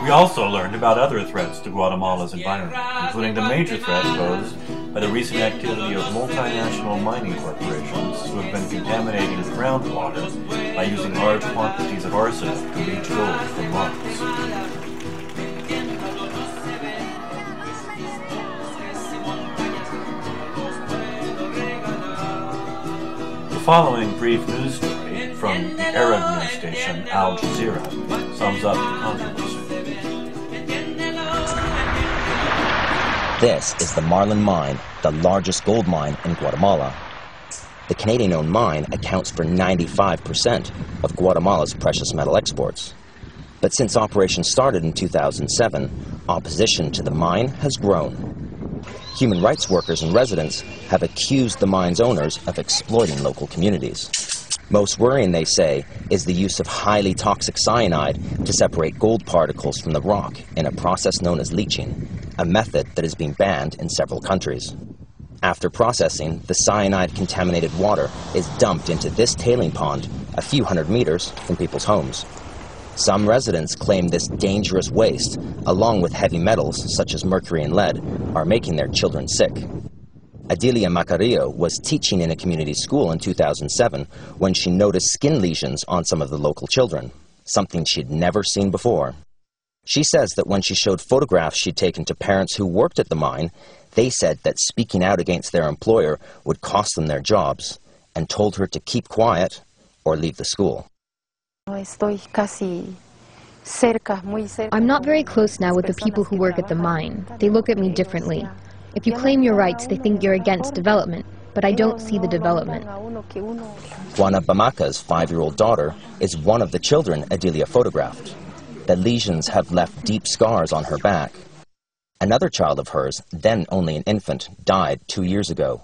We also learned about other threats to Guatemala's environment, including the major threat posed by the recent activity of multinational mining corporations who have been contaminating groundwater by using large quantities of arsenic to leach gold from mines. The following brief news story from the Arab news station Al Jazeera sums up the controversy. This is the Marlin Mine, the largest gold mine in Guatemala. The Canadian-owned mine accounts for 95% of Guatemala's precious metal exports. But since operation started in 2007, opposition to the mine has grown. Human rights workers and residents have accused the mine's owners of exploiting local communities. Most worrying, they say, is the use of highly toxic cyanide to separate gold particles from the rock in a process known as leaching, a method that has been banned in several countries. After processing, the cyanide-contaminated water is dumped into this tailing pond a few hundred meters from people's homes. Some residents claim this dangerous waste, along with heavy metals such as mercury and lead, are making their children sick. Adelia Macarillo was teaching in a community school in 2007 when she noticed skin lesions on some of the local children, something she'd never seen before. She says that when she showed photographs she'd taken to parents who worked at the mine, they said that speaking out against their employer would cost them their jobs, and told her to keep quiet or leave the school. I'm not very close now with the people who work at the mine. They look at me differently. If you claim your rights, they think you're against development, but I don't see the development. Juana Bamaca's 5-year-old daughter is one of the children Adelia photographed. The lesions have left deep scars on her back. Another child of hers, then only an infant, died 2 years ago.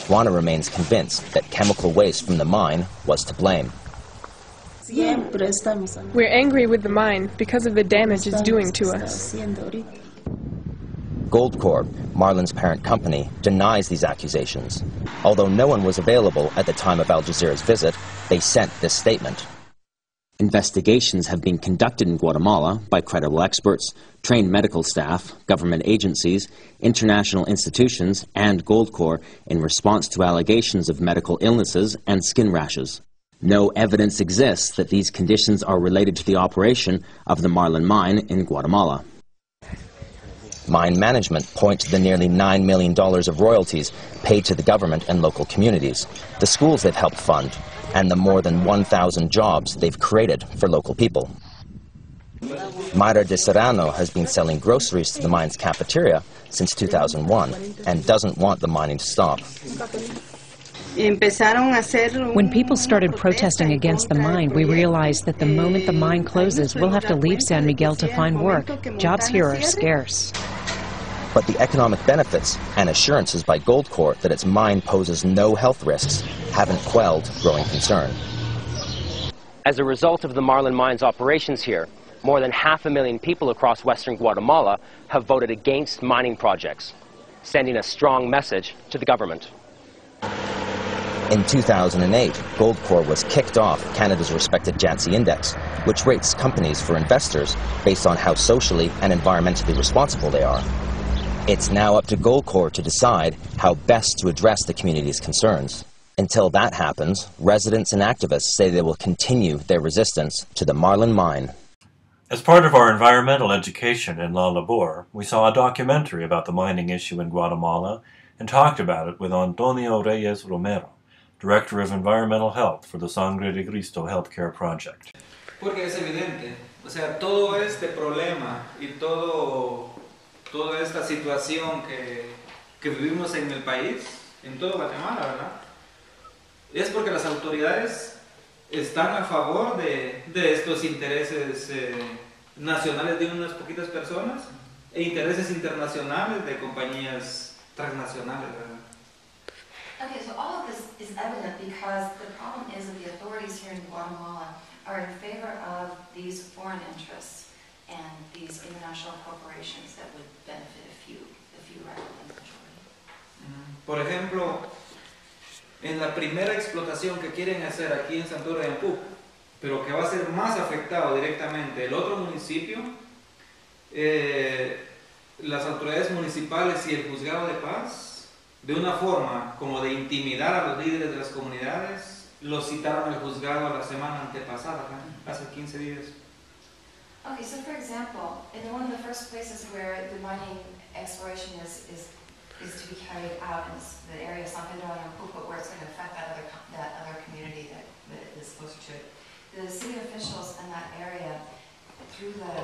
Juana remains convinced that chemical waste from the mine was to blame. We're angry with the mine because of the damage it's doing to us. Goldcorp, Marlin's parent company, denies these accusations. Although no one was available at the time of Al Jazeera's visit, they sent this statement. Investigations have been conducted in Guatemala by credible experts, trained medical staff, government agencies, international institutions, and Goldcorp in response to allegations of medical illnesses and skin rashes. No evidence exists that these conditions are related to the operation of the Marlin mine in Guatemala. Mine management point to the nearly $9 million of royalties paid to the government and local communities, the schools they've helped fund, and the more than 1,000 jobs they've created for local people. Mayra de Serrano has been selling groceries to the mine's cafeteria since 2001 and doesn't want the mining to stop. When people started protesting against the mine, we realized that the moment the mine closes, we'll have to leave San Miguel to find work. Jobs here are scarce. But the economic benefits and assurances by Goldcorp that its mine poses no health risks haven't quelled growing concern. As a result of the Marlin mine's operations here, more than 500,000 people across western Guatemala have voted against mining projects, sending a strong message to the government. In 2008, Goldcorp was kicked off Canada's respected JATSE Index, which rates companies for investors based on how socially and environmentally responsible they are. It's now up to Goldcorp to decide how best to address the community's concerns. Until that happens, residents and activists say they will continue their resistance to the Marlin mine. As part of our environmental education in La Labor, we saw a documentary about the mining issue in Guatemala and talked about it with Antonio Reyes Romero, Director of Environmental Health for the Sangre de Cristo Healthcare Project. Porque es evidente, o sea, todo este problema y toda esta situación que vivimos en el país, en todo Guatemala, ¿verdad? Es porque las autoridades están a favor de estos intereses nacionales de unas poquitas personas e intereses internacionales de compañías transnacionales, ¿verdad? Okay, so all of this is evident because the problem is that the authorities here in Guatemala are in favor of these foreign interests and these international corporations that would benefit a few rather than the majority. Por ejemplo, en la primera explotación que quieren hacer aquí en Santurce de Ampú, pero que va a ser más afectado directamente el otro municipio, las autoridades municipales y el juzgado de paz, de una forma como de intimidar a los líderes de las comunidades, los citaron al juzgado la semana antepasada, hace 15 días. Okay, so for example, in one of the first places where the mining exploration is to be carried out in the area of San Pedro and Cuco, where it's going to affect that other community that is closer to it, the city officials in that area, through the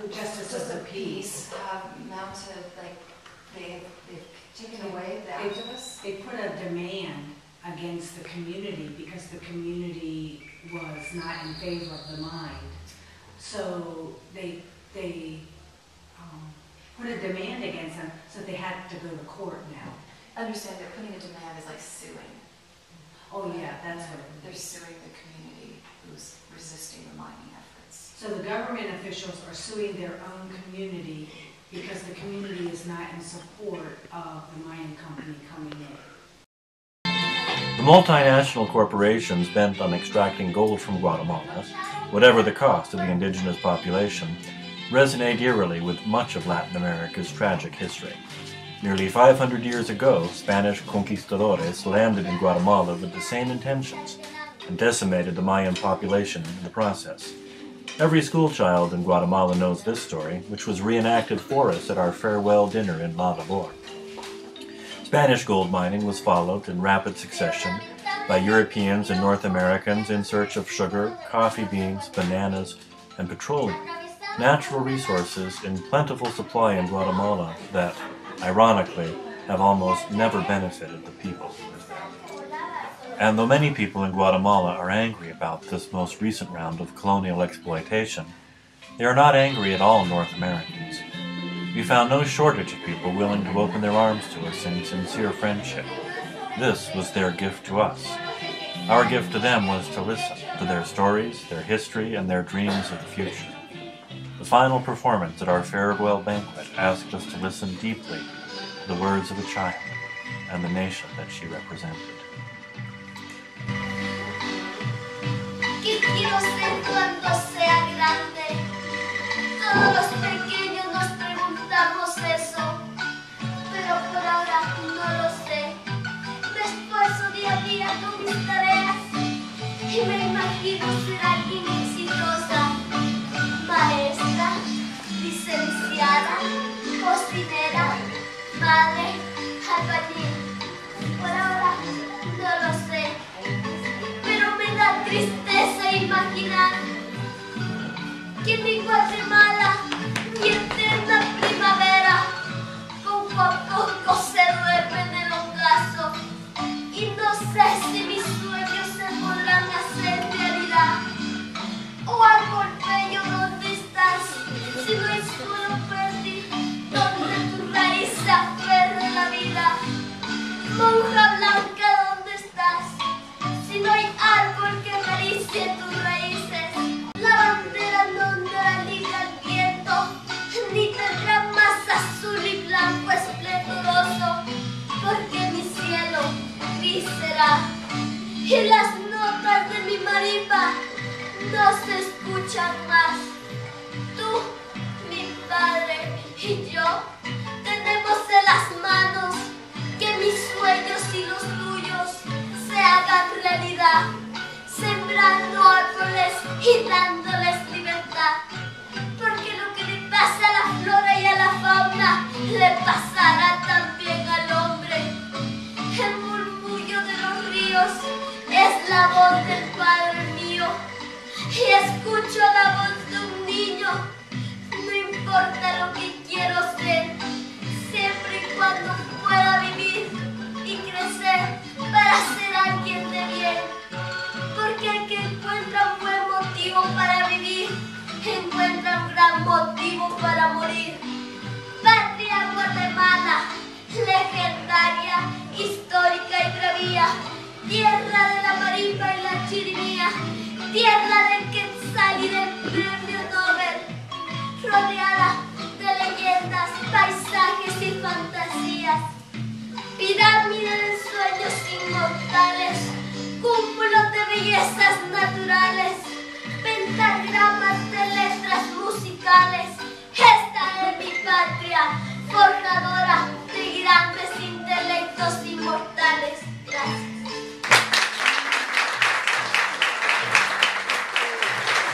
Justice of the Peace, have mounted, like, they've taken away the activists. They put a demand against the community because the community was not in favor of the mine. So they put a demand against them, so they had to go to court now. Understand that putting a demand is like suing. Oh yeah, that's what they're suing the community who's resisting the mining efforts. So the government officials are suing their own community because the community is not in support of the mining company coming in. The multinational corporations bent on extracting gold from Guatemala, whatever the cost of the indigenous population, resonate eerily with much of Latin America's tragic history. Nearly 500 years ago, Spanish conquistadores landed in Guatemala with the same intentions and decimated the Mayan population in the process. Every schoolchild in Guatemala knows this story, which was reenacted for us at our farewell dinner in La Labor. Spanish gold mining was followed in rapid succession by Europeans and North Americans in search of sugar, coffee beans, bananas, and petroleum, natural resources in plentiful supply in Guatemala that, ironically, have almost never benefited the people. And though many people in Guatemala are angry about this most recent round of colonial exploitation, they are not angry at all North Americans. We found no shortage of people willing to open their arms to us in sincere friendship. This was their gift to us. Our gift to them was to listen to their stories, their history, and their dreams of the future. The final performance at our farewell banquet asked us to listen deeply to the words of a child and the nation that she represented. ¿Qué quiero ser cuando sea grande? Todos los pequeños nos preguntamos eso, pero por ahora no lo sé. Me esfuerzo día a día con mis tareas y me imagino ser alguien exitosa, maestra, licenciada, cocinera, madre, albañil. Por ahora no lo sé, pero me da tristeza imaginar que en mi Guatemala, mi eterna primavera, poco a poco se duerme en el ocaso y no sé si mis sueños se podrán hacer realidad. Oh árbol bello, ¿dónde estás? Si no hay suelo fértil, donde tu raíz se aferra en la vida. Monja blanca, ¿dónde estás? Si no hay árbol que acaricie tus raíces, la bandera no ondea libre al viento, ni tendrá más azul y blanco esplendoroso, porque mi cielo gris será, y las notas de mi marimba no se escuchan más. Tú, mi padre y yo tenemos en las manos que mis sueños y los tuyos se hagan realidad, sembrando árboles y dándoles libertad, porque lo que le pasa a la flora y a la fauna le pasará también al hombre. El murmullo de los ríos es la voz del Padre mío, y escucho la voz de un niño. No importa lo que quiero ser, siempre y cuando pueda vivir y crecer para ser alguien de bien, porque el que encuentra un buen motivo para vivir, encuentra un gran motivo para morir. Patria Guatemala, legendaria, histórica y bravía, tierra de la marimba y la chirimía, tierra del quetzal y del premio Nobel, rodeada de leyendas, paisajes y fantasías, pirámide de sueños inmortales, cúmulos de bellezas naturales, pentagrama